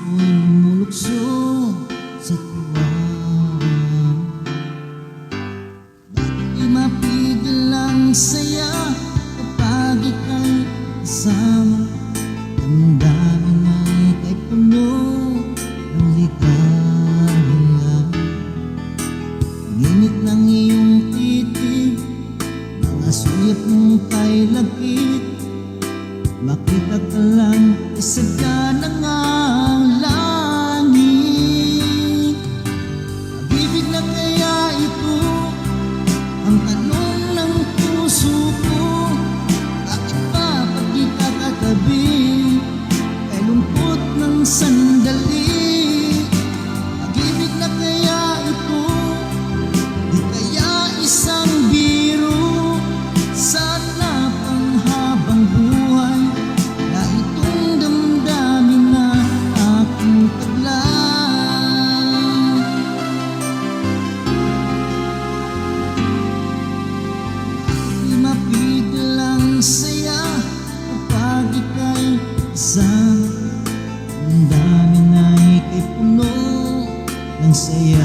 ako'y lumulukso sa tuwa. Bakit di mapigil ang saya kapag ika'y kasama? Damdamin ay kay puno ng ligaya. Ang init ng iyong titig, mga suyap mong kay lagkit. Makita ka lang, isaga na nga ang langit. Pag-ibig na kaya ito ang tanong ng puso ko. Bakit ba pag di ka katabi ay lungkot ng sandali? Pag-ibig na kaya ito, di kaya isang biro? Sana pang habang buhay na itong damdamin na aking taglay. Di mapigil ang saya kapag ika'y kasama. Ang dami na ika'y puno ng saya.